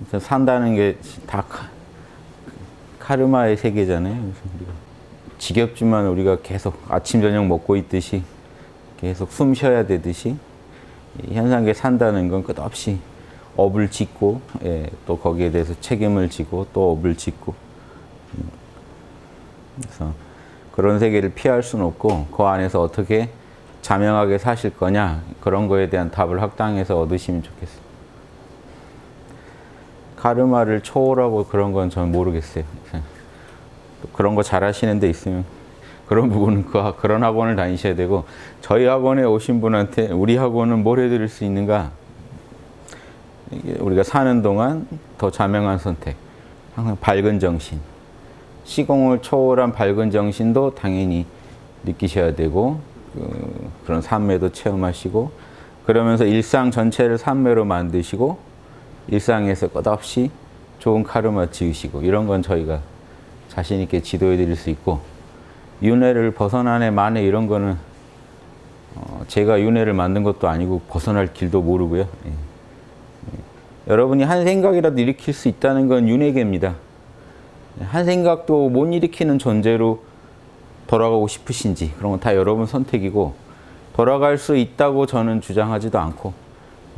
그래서 산다는 게 다 카르마의 세계잖아요. 그래서 우리가 지겹지만 우리가 계속 아침 저녁 먹고 있듯이 계속 숨 쉬어야 되듯이 이 현상계 산다는 건 끝없이 업을 짓고, 예, 또 거기에 대해서 책임을 지고 또 업을 짓고, 그래서 그런 세계를 피할 수는 없고 그 안에서 어떻게 자명하게 사실 거냐, 그런 거에 대한 답을 학당에서 얻으시면 좋겠어요. 카르마를 초월하고 그런 건 저는 모르겠어요. 그런 거 잘하시는 데 있으면 그런 부분은 그런 학원을 다니셔야 되고, 저희 학원에 오신 분한테 우리 학원은 뭘 해드릴 수 있는가? 우리가 사는 동안 더 자명한 선택, 항상 밝은 정신, 시공을 초월한 밝은 정신도 당연히 느끼셔야 되고, 그런 삼매도 체험하시고, 그러면서 일상 전체를 삼매로 만드시고 일상에서 끝없이 좋은 카르마 지으시고, 이런 건 저희가 자신 있게 지도해 드릴 수 있고, 윤회를 벗어나네 마네 이런 거는 제가 윤회를 만든 것도 아니고 벗어날 길도 모르고요. 예. 여러분이 한 생각이라도 일으킬 수 있다는 건 윤회계입니다. 한 생각도 못 일으키는 존재로 돌아가고 싶으신지, 그런 건 다 여러분 선택이고, 돌아갈 수 있다고 저는 주장하지도 않고,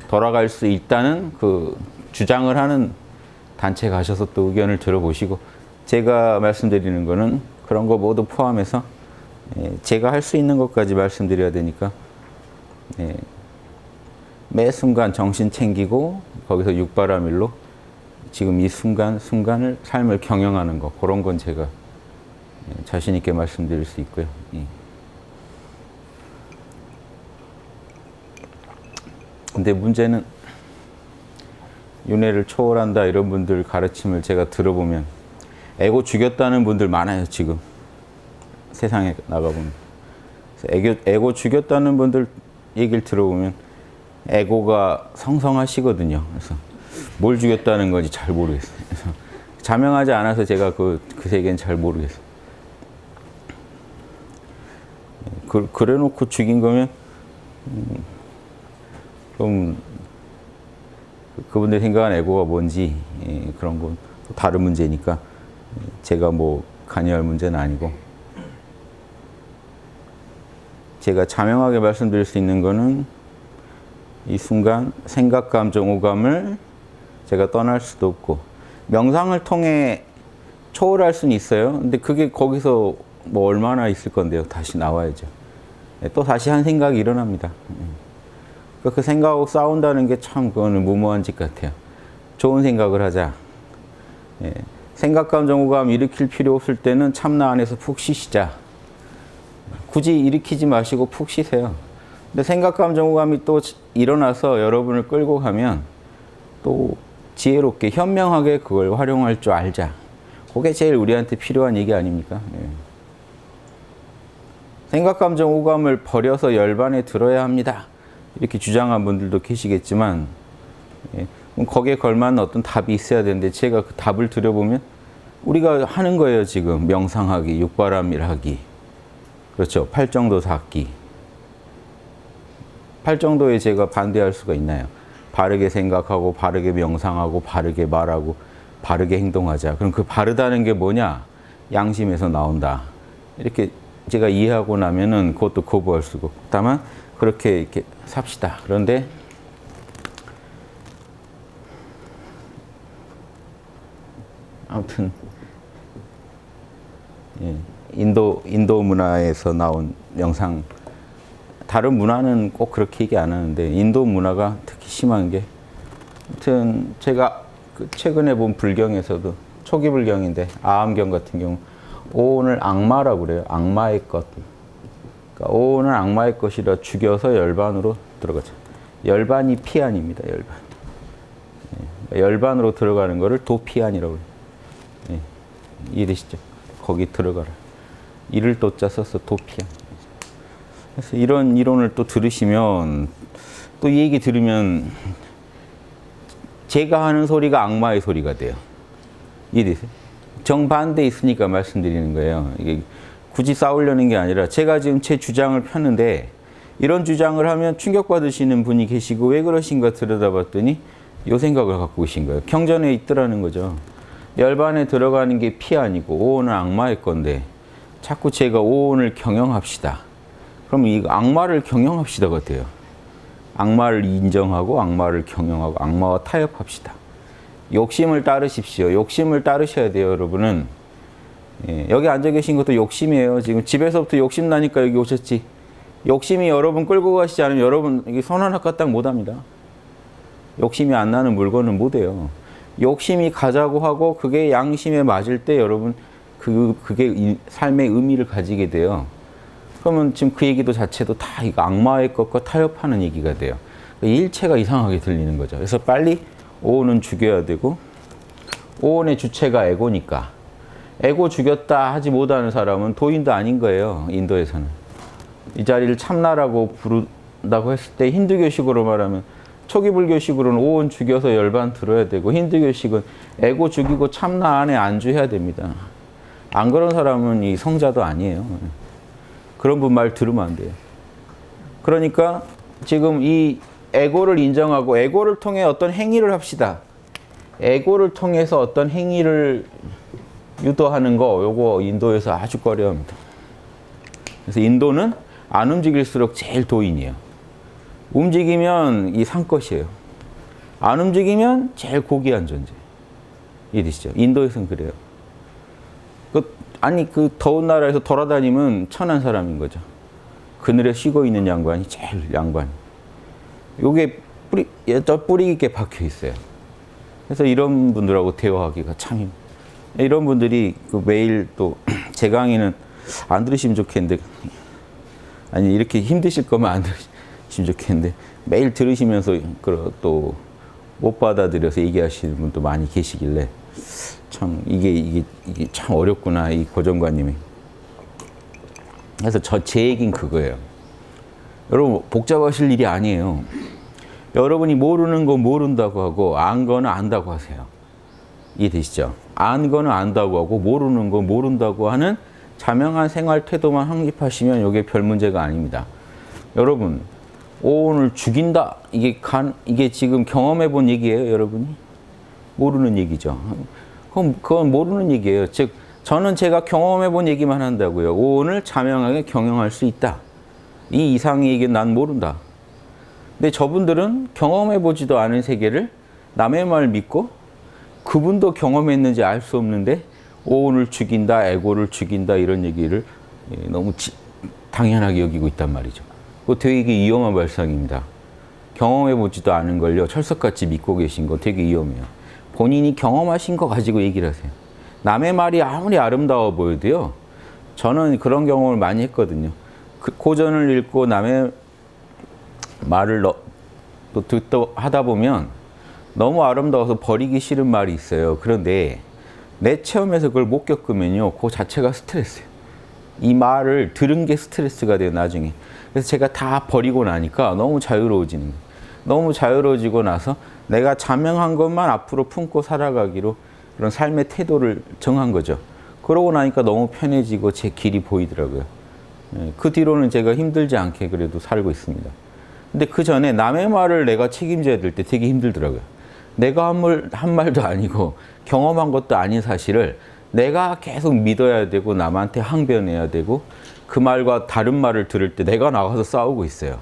돌아갈 수 있다는 그 주장을 하는 단체 가셔서 또 의견을 들어보시고, 제가 말씀드리는 거는 그런 거 모두 포함해서 제가 할 수 있는 것까지 말씀드려야 되니까, 매 순간 정신 챙기고 거기서 육바라밀로 지금 이 순간을 삶을 경영하는 거, 그런 건 제가 자신 있게 말씀드릴 수 있고요. 근데 문제는 윤회를 초월한다 이런 분들 가르침을 제가 들어보면 에고 죽였다는 분들 많아요. 지금 세상에 나가보면. 에고 죽였다는 분들 얘기를 들어보면 에고가 성성하시거든요. 그래서 뭘 죽였다는 건지 잘 모르겠어요. 그래서 자명하지 않아서 제가 그 세계는 잘 모르겠어요. 그래 놓고 죽인 거면 좀 그분들 생각하는 에고가 뭔지, 그런 건 다른 문제니까 제가 뭐 관여할 문제는 아니고, 제가 자명하게 말씀드릴 수 있는 거는 이 순간 생각, 감정, 오감을 제가 떠날 수도 없고, 명상을 통해 초월할 수는 있어요. 근데 그게 거기서 뭐 얼마나 있을 건데요. 다시 나와야죠. 또 다시 한 생각이 일어납니다. 그 생각하고 싸운다는 게 참 그거는 무모한 짓 같아요. 좋은 생각을 하자. 생각, 감정, 오감 일으킬 필요 없을 때는 참나 안에서 푹 쉬시자. 굳이 일으키지 마시고 푹 쉬세요. 근데 생각, 감정, 오감이 또 일어나서 여러분을 끌고 가면 또 지혜롭게 현명하게 그걸 활용할 줄 알자. 그게 제일 우리한테 필요한 얘기 아닙니까? 생각, 감정, 오감을 버려서 열반에 들어야 합니다. 이렇게 주장한 분들도 계시겠지만, 거기에 걸맞는 어떤 답이 있어야 되는데, 제가 그 답을 드려보면 우리가 하는 거예요. 지금 명상하기, 육바라밀하기, 그렇죠. 팔정도 닦기. 팔정도에 제가 반대할 수가 있나요? 바르게 생각하고 바르게 명상하고 바르게 말하고 바르게 행동하자. 그럼 그 바르다는 게 뭐냐? 양심에서 나온다. 이렇게 제가 이해하고 나면은 그것도 거부할 수가 없고, 다만 그렇게 이렇게 삽시다. 그런데 아무튼 인도 문화에서 나온 명상, 다른 문화는 꼭 그렇게 얘기 안 하는데 인도 문화가 특히 심한 게, 아무튼 제가 최근에 본 불경에서도, 초기 불경인데 아함경 같은 경우 오온을 악마라고 그래요. 악마의 것. 그러니까 오온은 악마의 것이라 죽여서 열반으로 들어가죠. 열반이 피안입니다. 열반. 열반으로 들어가는 거를 도피안이라고 해요. 이해되시죠? 거기 들어가라. 이를 도자 써서 도피안. 그래서 이런 이론을 또 들으시면, 또 이 얘기 들으면 제가 하는 소리가 악마의 소리가 돼요. 이해되세요? 정반대 있으니까 말씀드리는 거예요. 이게 굳이 싸우려는 게 아니라, 제가 지금 제 주장을 폈는데 이런 주장을 하면 충격받으시는 분이 계시고 왜 그러신가 들여다봤더니 이 생각을 갖고 계신 거예요. 경전에 있더라는 거죠. 열반에 들어가는 게 피 아니고 오온은 악마의 건데 자꾸 제가 오온을 경영합시다. 그러면 이 악마를 경영합시다가 돼요. 악마를 인정하고 악마를 경영하고 악마와 타협합시다. 욕심을 따르십시오. 욕심을 따르셔야 돼요, 여러분은. 예, 여기 앉아 계신 것도 욕심이에요. 지금 집에서부터 욕심 나니까 여기 오셨지. 욕심이 여러분 끌고 가시지 않으면 여러분 이게 선 하나 까딱 못합니다. 욕심이 안 나는 물건은 못해요. 욕심이 가자고 하고 그게 양심에 맞을 때 여러분 그게 삶의 의미를 가지게 돼요. 그러면 지금 그 얘기도 자체도 다 이거 악마의 것과 타협하는 얘기가 돼요. 일체가 이상하게 들리는 거죠. 그래서 빨리 오온은 죽여야 되고, 오온의 주체가 에고니까 에고 죽였다 하지 못하는 사람은 도인도 아닌 거예요. 인도에서는. 이 자리를 참나라고 부른다고 했을 때 힌두교식으로 말하면 초기 불교식으로는 오온 죽여서 열반 들어야 되고, 힌두교식은 에고 죽이고 참나 안에 안주해야 됩니다. 안 그런 사람은 이 성자도 아니에요. 그런 분 말 들으면 안 돼요. 그러니까 지금 이 에고를 인정하고 에고를 통해 어떤 행위를 합시다. 에고를 통해서 어떤 행위를 유도하는 거, 요거 인도에서 아주 꺼려합니다. 그래서 인도는 안 움직일수록 제일 도인이에요. 움직이면 이 상것이에요. 안 움직이면 제일 고귀한 존재. 이해되시죠? 인도에서는 그래요. 그 더운 나라에서 돌아다니면 천한 사람인 거죠. 그늘에 쉬고 있는 양반이 제일 양반. 요게 뿌리 깊게 박혀 있어요. 그래서 이런 분들하고 대화하기가 참 이런 분들이 매일 또 제 강의는 안 들으시면 좋겠는데, 아니 이렇게 힘드실 거면 안 들으시면 좋겠는데 매일 들으시면서 또 못 받아들여서 얘기하시는 분도 많이 계시길래 참 이게 참 어렵구나, 이 고정관념이. 그래서 제 얘기는 그거예요. 여러분 복잡하실 일이 아니에요. 여러분이 모르는 거 모른다고 하고 안 거는 안다고 하세요. 이해되시죠? 안 거는 안다고 하고 모르는 거 모른다고 하는 자명한 생활 태도만 확립하시면 이게 별 문제가 아닙니다. 여러분 오온을 죽인다, 이게 지금 경험해 본 얘기예요, 여러분이? 모르는 얘기죠. 그건 모르는 얘기예요. 즉 저는 제가 경험해 본 얘기만 한다고요. 오온을 자명하게 경영할 수 있다. 이 이상의 얘기는 난 모른다. 근데 저분들은 경험해 보지도 않은 세계를 남의 말 믿고 그분도 경험했는지 알 수 없는데 오온을 죽인다, 에고를 죽인다 이런 얘기를 너무 당연하게 여기고 있단 말이죠. 그거 되게 위험한 발상입니다. 경험해 보지도 않은 걸요 철석같이 믿고 계신 거 되게 위험해요. 본인이 경험하신 거 가지고 얘기를 하세요. 남의 말이 아무리 아름다워 보여도요, 저는 그런 경험을 많이 했거든요. 고전을 읽고 남의 말을 또 듣다 하다 보면 너무 아름다워서 버리기 싫은 말이 있어요. 그런데 내 체험에서 그걸 못 겪으면요, 그 자체가 스트레스예요. 이 말을 들은 게 스트레스가 돼요, 나중에. 그래서 제가 다 버리고 나니까 너무 자유로워지는 거예요. 너무 자유로워지고 나서 내가 자명한 것만 앞으로 품고 살아가기로 그런 삶의 태도를 정한 거죠. 그러고 나니까 너무 편해지고 제 길이 보이더라고요. 그 뒤로는 제가 힘들지 않게 그래도 살고 있습니다. 근데 그 전에 남의 말을 내가 책임져야 될 때 되게 힘들더라고요. 내가 한 말도 아니고 경험한 것도 아닌 사실을 내가 계속 믿어야 되고 남한테 항변해야 되고 그 말과 다른 말을 들을 때 내가 나가서 싸우고 있어요.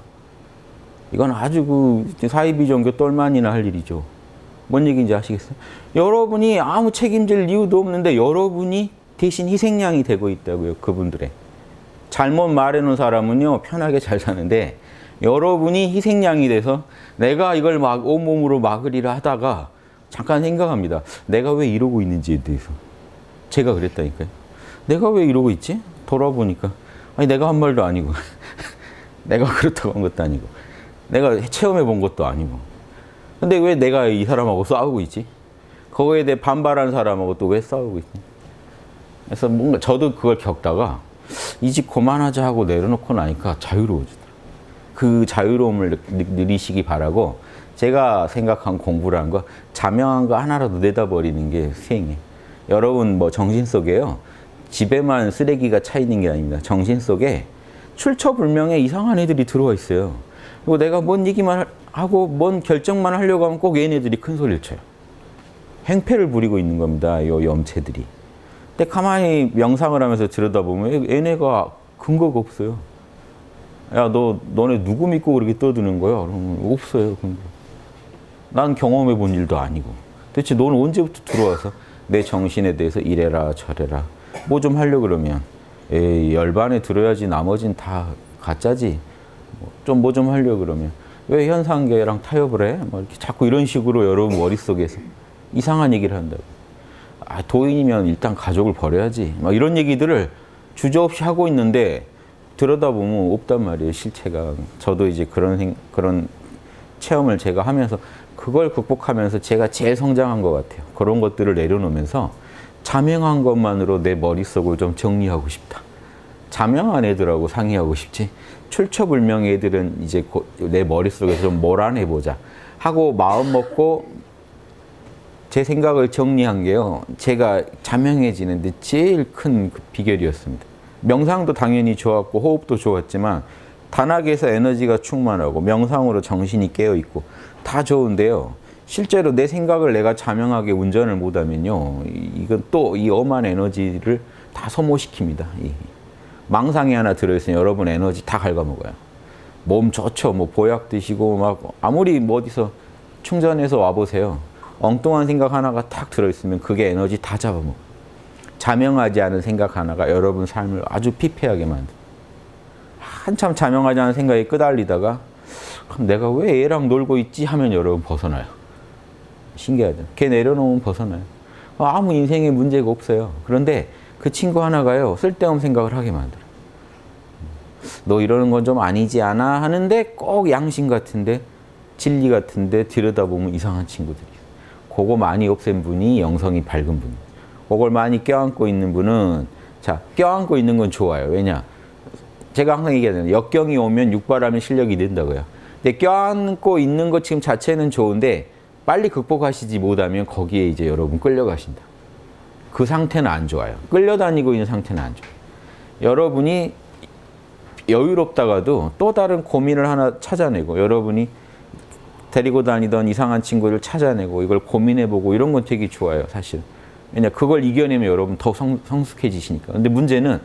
이건 아주 사이비종교 똘만이나 할 일이죠. 뭔 얘기인지 아시겠어요? 여러분이 아무 책임질 이유도 없는데 여러분이 대신 희생양이 되고 있다고요. 그분들의. 잘못 말해놓은 사람은요 편하게 잘 사는데, 여러분이 희생양이 돼서 내가 이걸 막 온몸으로 막으리라 하다가 잠깐 생각합니다. 내가 왜 이러고 있는지에 대해서. 제가 그랬다니까요. 내가 왜 이러고 있지? 돌아보니까 아니 내가 한 말도 아니고 내가 그렇다고 한 것도 아니고 내가 체험해 본 것도 아니고, 근데 왜 내가 이 사람하고 싸우고 있지? 그거에 대해 반발하는 사람하고 또 왜 싸우고 있지? 그래서 뭔가 저도 그걸 겪다가 이 집 그만하자 하고 내려놓고 나니까 자유로워지더라고요. 그 자유로움을 누리시기 바라고, 제가 생각한 공부라는 거 자명한 거 하나라도 내다버리는 게 수행이에요. 여러분 뭐 정신 속에요, 집에만 쓰레기가 차 있는 게 아닙니다. 정신 속에 출처불명의 이상한 애들이 들어와 있어요. 그리고 내가 뭔 얘기만 하고 뭔 결정만 하려고 하면 꼭 얘네들이 큰 소리를 쳐요. 행패를 부리고 있는 겁니다. 요 염체들이. 근데 가만히 명상을 하면서 들여다보면 얘네가 근거가 없어요. 야, 너네 누구 믿고 그렇게 떠드는 거야? 그러면 없어요. 근거. 난 경험해 본 일도 아니고. 대체 너는 언제부터 들어와서 내 정신에 대해서 이래라 저래라 뭐 좀 하려고 그러면 에이, 열반에 들어야지 나머진 다 가짜지. 좀 뭐 좀 하려고 그러면 왜 현상계랑 타협을 해? 뭐 이렇게 자꾸 이런 식으로 여러분 머릿속에서 이상한 얘기를 한다고. 아, 도인이면 일단 가족을 버려야지. 막 이런 얘기들을 주저없이 하고 있는데 들여다보면 없단 말이에요, 실체가. 저도 이제 그런 체험을 제가 하면서 그걸 극복하면서 제가 제일 성장한 것 같아요. 그런 것들을 내려놓으면서 자명한 것만으로 내 머릿속을 좀 정리하고 싶다. 자명한 애들하고 상의하고 싶지. 출처불명 애들은 이제 내 머릿속에서 좀 몰아내보자 하고 마음 먹고 제 생각을 정리한 게요. 제가 자명해지는데 제일 큰 비결이었습니다. 명상도 당연히 좋았고 호흡도 좋았지만 단학에서 에너지가 충만하고 명상으로 정신이 깨어있고 다 좋은데요. 실제로 내 생각을 내가 자명하게 운전을 못하면요. 이건 또 이 엄한 에너지를 다 소모시킵니다. 망상이 하나 들어있으면 여러분 에너지 다 갉아먹어요. 몸 좋죠. 뭐 보약 드시고 막 아무리 뭐 어디서 충전해서 와보세요. 엉뚱한 생각 하나가 탁 들어있으면 그게 에너지 다 잡아먹어요. 자명하지 않은 생각 하나가 여러분 삶을 아주 피폐하게 만들어요. 한참 자명하지 않은 생각에 끄달리다가 그럼 내가 왜 얘랑 놀고 있지 하면 여러분 벗어나요. 신기하죠. 걔 내려놓으면 벗어나요. 아무 인생에 문제가 없어요. 그런데 그 친구 하나가요. 쓸데없는 생각을 하게 만들어요. 너 이러는 건 좀 아니지 않아? 하는데 꼭 양심 같은데 진리 같은데 들여다보면 이상한 친구들이 있어요. 그거 많이 없앤 분이 영성이 밝은 분이에요. 그걸 많이 껴안고 있는 분은 자, 껴안고 있는 건 좋아요. 왜냐? 제가 항상 얘기하잖아요. 역경이 오면 육바라면 실력이 는다고요. 근데 껴안고 있는 것 지금 자체는 좋은데 빨리 극복하시지 못하면 거기에 이제 여러분 끌려가신다. 그 상태는 안 좋아요. 끌려다니고 있는 상태는 안 좋아요. 여러분이 여유롭다가도 또 다른 고민을 하나 찾아내고 여러분이 데리고 다니던 이상한 친구를 찾아내고 이걸 고민해보고 이런 건 되게 좋아요. 사실. 왜냐 그걸 이겨내면 여러분 더 성숙해지시니까. 근데 문제는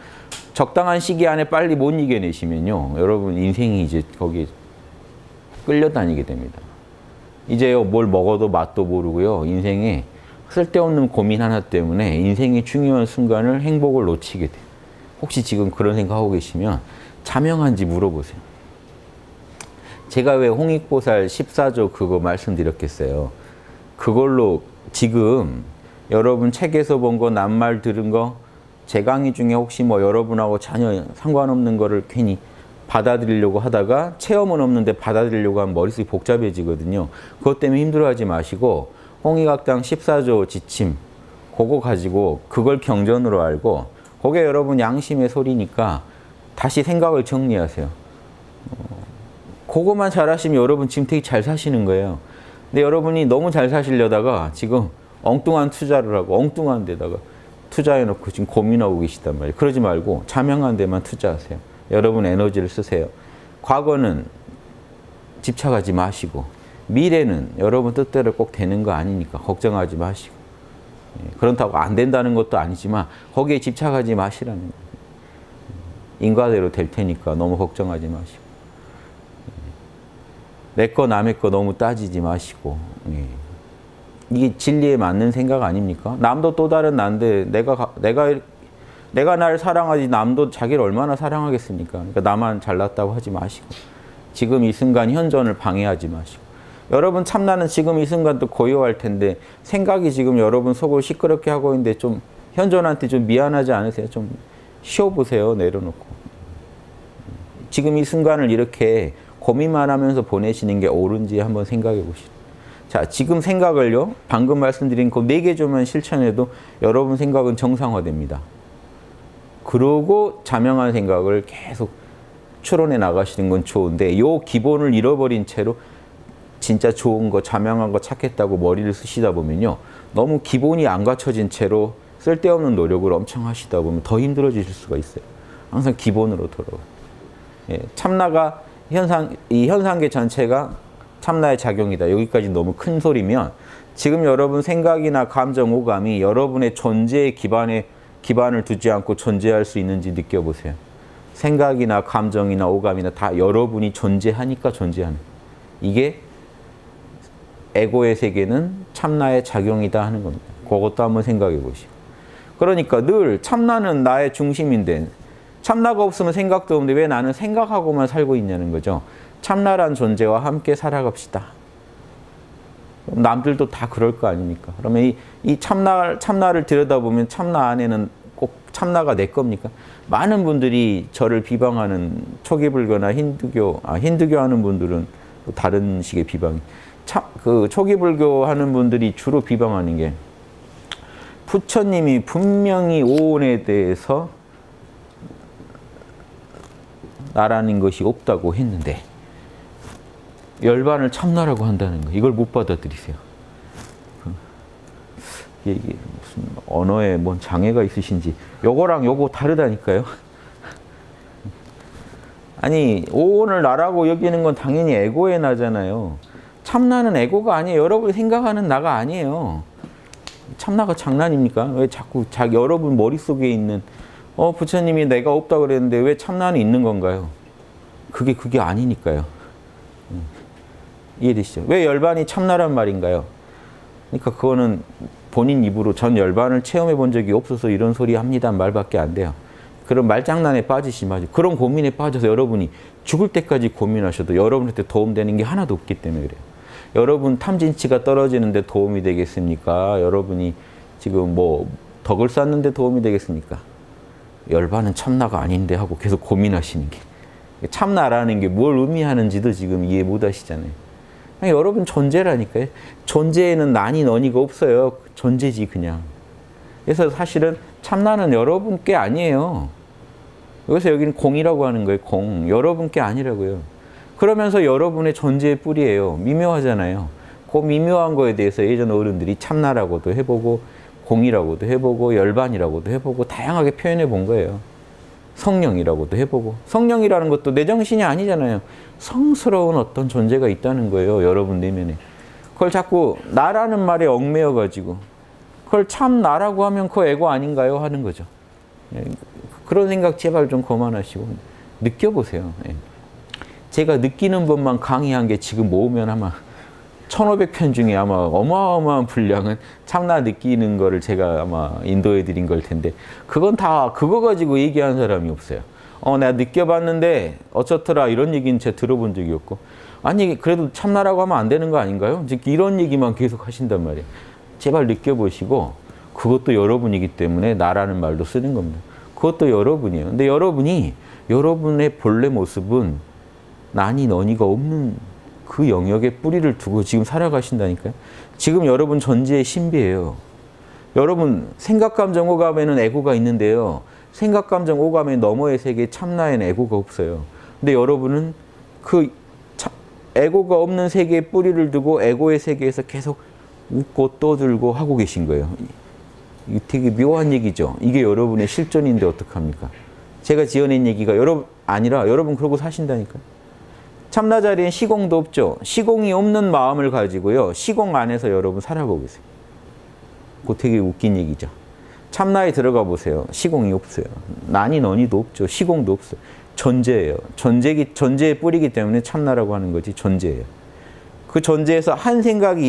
적당한 시기 안에 빨리 못 이겨내시면요. 여러분 인생이 이제 거기에 끌려다니게 됩니다. 이제요 뭘 먹어도 맛도 모르고요. 인생에 쓸데없는 고민 하나 때문에 인생의 중요한 순간을 행복을 놓치게 돼요. 혹시 지금 그런 생각하고 계시면 자명한지 물어보세요. 제가 왜 홍익보살 14조 그거 말씀드렸겠어요. 그걸로 지금 여러분 책에서 본 거, 낱말 들은 거, 제 강의 중에 혹시 뭐 여러분하고 전혀 상관없는 거를 괜히 받아들이려고 하다가 체험은 없는데 받아들이려고 하면 머릿속이 복잡해지거든요. 그것 때문에 힘들어하지 마시고 홍익학당 14조 지침 그거 가지고 그걸 경전으로 알고 그게 여러분 양심의 소리니까 다시 생각을 정리하세요. 그거만 잘하시면 여러분 지금 되게 잘 사시는 거예요. 근데 여러분이 너무 잘 사시려다가 지금 엉뚱한 투자를 하고 엉뚱한 데다가 투자해놓고 지금 고민하고 계시단 말이에요. 그러지 말고 자명한 데만 투자하세요. 여러분 에너지를 쓰세요. 과거는 집착하지 마시고 미래는 여러분 뜻대로 꼭 되는 거 아니니까 걱정하지 마시고 그렇다고 안 된다는 것도 아니지만 거기에 집착하지 마시라는 거예요. 인과대로 될 테니까 너무 걱정하지 마시고 내 거 남의 거 너무 따지지 마시고 이게 진리에 맞는 생각 아닙니까? 남도 또 다른 난데 내가 날 사랑하지 남도 자기를 얼마나 사랑하겠습니까? 그러니까 나만 잘났다고 하지 마시고 지금 이 순간 현존을 방해하지 마시고 여러분 참나는 지금 이 순간도 고요할 텐데 생각이 지금 여러분 속을 시끄럽게 하고 있는데 좀 현존한테 좀 미안하지 않으세요? 좀 쉬어보세요. 내려놓고 지금 이 순간을 이렇게 고민만 하면서 보내시는 게 옳은지 한번 생각해 보시죠. 자, 지금 생각을요, 방금 말씀드린 그 4개조만 실천해도 여러분 생각은 정상화됩니다. 그러고 자명한 생각을 계속 추론해 나가시는 건 좋은데 이 기본을 잃어버린 채로 진짜 좋은 거, 자명한 거 찾겠다고 머리를 쓰시다 보면요. 너무 기본이 안 갖춰진 채로 쓸데없는 노력을 엄청 하시다 보면 더 힘들어지실 수가 있어요. 항상 기본으로 돌아와요. 예, 참나가 이 현상계 전체가 참나의 작용이다. 여기까지 너무 큰 소리면 지금 여러분 생각이나 감정, 오감이 여러분의 존재의 기반을 두지 않고 존재할 수 있는지 느껴보세요. 생각이나 감정이나 오감이나 다 여러분이 존재하니까 존재하는. 이게 에고의 세계는 참나의 작용이다 하는 겁니다. 그것도 한번 생각해 보시고. 그러니까 늘 참나는 나의 중심인데 참나가 없으면 생각도 없는데 왜 나는 생각하고만 살고 있냐는 거죠. 참나란 존재와 함께 살아갑시다. 남들도 다 그럴 거 아닙니까? 그러면 이 참나를 들여다보면 참나 안에는 꼭 참나가 내 겁니까? 많은 분들이 저를 비방하는 초기불교나 힌두교 하는 분들은 또 다른 식의 비방이. 그 초기불교 하는 분들이 주로 비방하는 게 부처님이 분명히 오온에 대해서 나라는 것이 없다고 했는데 열반을 참나라고 한다는 거. 이걸 못 받아들이세요. 이게 무슨 언어에 뭔 장애가 있으신지. 요거랑 요거 다르다니까요. 아니 오온을 나라고 여기는 건 당연히 에고의 나잖아요. 참나는 에고가 아니에요. 여러분이 생각하는 나가 아니에요. 참나가 장난입니까? 왜 자꾸 여러분 머릿속에 있는 부처님이 내가 없다고 그랬는데 왜 참나는 있는 건가요? 그게 아니니까요. 이해되시죠? 왜 열반이 참나란 말인가요? 그러니까 그거는 본인 입으로 전 열반을 체험해 본 적이 없어서 이런 소리 합니다 말밖에 안 돼요. 그런 말장난에 빠지지 마세요. 그런 고민에 빠져서 여러분이 죽을 때까지 고민하셔도 여러분한테 도움되는 게 하나도 없기 때문에 그래요. 여러분 탐진치가 떨어지는데 도움이 되겠습니까? 여러분이 지금 뭐 덕을 쌓는데 도움이 되겠습니까? 열반은 참나가 아닌데 하고 계속 고민하시는 게. 참나라는 게 뭘 의미하는지도 지금 이해 못 하시잖아요. 아니, 여러분 존재라니까요. 존재에는 나니 너니가 없어요. 존재지 그냥. 그래서 사실은 참나는 여러분께 아니에요. 여기서 여기는 공이라고 하는 거예요. 공. 여러분께 아니라고요. 그러면서 여러분의 존재의 뿌리예요. 미묘하잖아요. 그 미묘한 거에 대해서 예전 어른들이 참나라고도 해보고 공이라고도 해보고 열반이라고도 해보고 다양하게 표현해 본 거예요. 성령이라고도 해보고. 성령이라는 것도 내 정신이 아니잖아요. 성스러운 어떤 존재가 있다는 거예요. 여러분 내면에. 그걸 자꾸 나라는 말에 얽매여가지고 그걸 참 나라고 하면 그 에고 아닌가요? 하는 거죠. 그런 생각 제발 좀 그만하시고 느껴보세요. 제가 느끼는 법만 강의한 게 지금 모으면 아마 1500편 중에 아마 어마어마한 분량은 참나 느끼는 거를 제가 아마 인도해 드린 걸 텐데 그건 다 그거 가지고 얘기한 사람이 없어요. 내가 느껴봤는데 어쩌더라 이런 얘기는 제가 들어본 적이 없고 아니 그래도 참나라고 하면 안 되는 거 아닌가요? 이런 얘기만 계속 하신단 말이에요. 제발 느껴보시고 그것도 여러분이기 때문에 나라는 말도 쓰는 겁니다. 그것도 여러분이에요. 근데 여러분의 본래 모습은 나니 너니가 없는 그 영역에 뿌리를 두고 지금 살아가신다니까요. 지금 여러분 존재의 신비예요. 여러분 생각, 감정, 오감에는 에고가 있는데요. 생각, 감정, 오감의 너머의 세계에 참나에는 에고가 없어요. 근데 여러분은 그 에고가 없는 세계에 뿌리를 두고 에고의 세계에서 계속 웃고 떠들고 하고 계신 거예요. 이게 되게 묘한 얘기죠. 이게 여러분의 실존인데 어떡합니까? 제가 지어낸 얘기가 여러분 그러고 사신다니까요. 참나 자리엔 시공도 없죠. 시공이 없는 마음을 가지고요. 시공 안에서 여러분 살아보고 계세요. 그거 되게 웃긴 얘기죠. 참나에 들어가 보세요. 시공이 없어요. 나니 너니도 없죠. 시공도 없어요. 존재예요. 존재의 뿌리기 때문에 참나라고 하는 거지 존재예요. 그 존재에서 한 생각이라도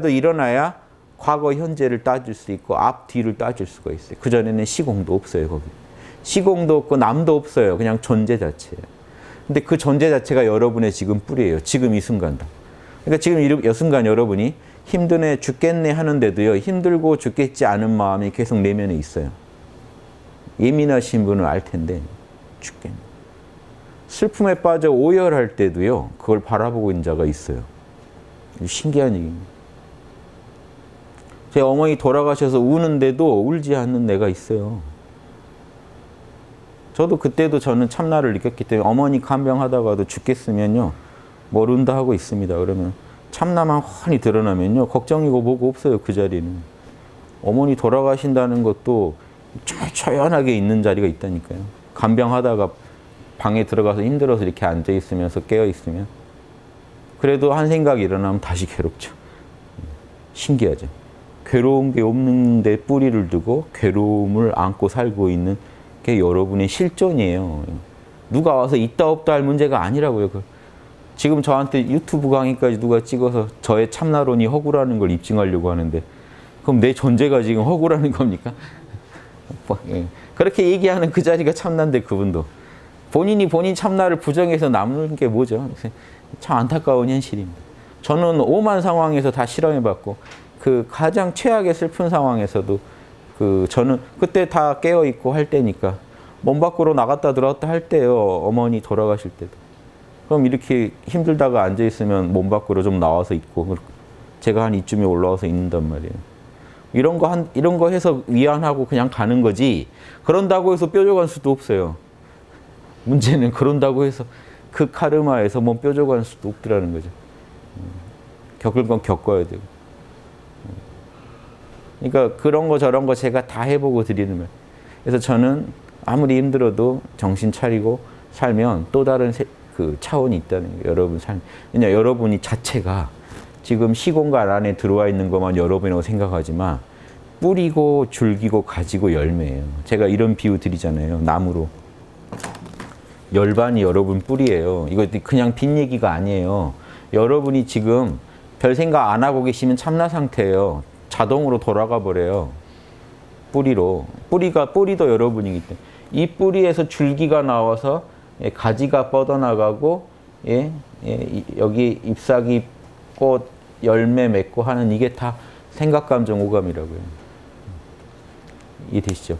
일어나야 과거, 현재를 따질 수 있고 앞, 뒤를 따질 수가 있어요. 그전에는 시공도 없어요. 거기. 시공도 없고 남도 없어요. 그냥 존재 자체예요. 근데 그 존재 자체가 여러분의 지금 뿌리예요. 지금 이 순간도. 그러니까 지금 이 순간 여러분이 힘드네, 죽겠네 하는데도요. 힘들고 죽겠지 않은 마음이 계속 내면에 있어요. 예민하신 분은 알 텐데 죽겠네. 슬픔에 빠져 오열할 때도요. 그걸 바라보고 있는 자가 있어요. 신기한 얘기입니다. 제 어머니 돌아가셔서 우는데도 울지 않는 애가 있어요. 저도 그때도 저는 참나를 느꼈기 때문에 어머니 간병하다가도 죽겠으면요. 모른다 하고 있습니다. 그러면 참나만 훤히 드러나면요. 걱정이고 뭐고 없어요. 그 자리는. 어머니 돌아가신다는 것도 초연하게 있는 자리가 있다니까요. 간병하다가 방에 들어가서 힘들어서 이렇게 앉아있으면서 깨어있으면 그래도 한 생각이 일어나면 다시 괴롭죠. 신기하죠. 괴로운 게 없는데 뿌리를 두고 괴로움을 안고 살고 있는 게 여러분의 실존이에요. 누가 와서 있다 없다 할 문제가 아니라고요. 지금 저한테 유튜브 강의까지 누가 찍어서 저의 참나론이 허구라는 걸 입증하려고 하는데 그럼 내 존재가 지금 허구라는 겁니까? 그렇게 얘기하는 그 자리가 참나인데 그분도 본인이 본인 참나를 부정해서 남는 게 뭐죠? 참 안타까운 현실입니다. 저는 오만 상황에서 다 실험해봤고 그 가장 최악의 슬픈 상황에서도 저는 그때 다 깨어있고 할 때니까 몸 밖으로 나갔다 들어왔다 할 때요. 어머니 돌아가실 때도. 그럼 이렇게 힘들다가 앉아있으면 몸 밖으로 좀 나와서 있고 제가 한 이쯤에 올라와서 있는단 말이에요. 이런 거 해서 위안하고 그냥 가는 거지 그런다고 해서 뾰족할 수도 없어요. 문제는 그런다고 해서 그 카르마에서 몸 뾰족할 수도 없더라는 거죠. 겪을 건 겪어야 되고. 그러니까 그런 거 저런 거 제가 다 해보고 드리는 말. 그래서 저는 아무리 힘들어도 정신 차리고 살면 또 다른 그 차원이 있다는 거예요. 여러분 삶. 왜냐 여러분이 자체가 지금 시공간 안에 들어와 있는 것만 여러분이라고 생각하지만 뿌리고 줄기고 가지고 열매예요. 제가 이런 비유 드리잖아요. 나무로. 열반이 여러분 뿌리예요. 이거 그냥 빈 얘기가 아니에요. 여러분이 지금 별 생각 안 하고 계시면 참나 상태예요. 자동으로 돌아가 버려요. 뿌리로. 뿌리도 여러분이기 때문에. 이 뿌리에서 줄기가 나와서 가지가 뻗어나가고 여기 잎사귀 꽃 열매 맺고 하는 이게 다 생각 감정 오감이라고요. 이해되시죠?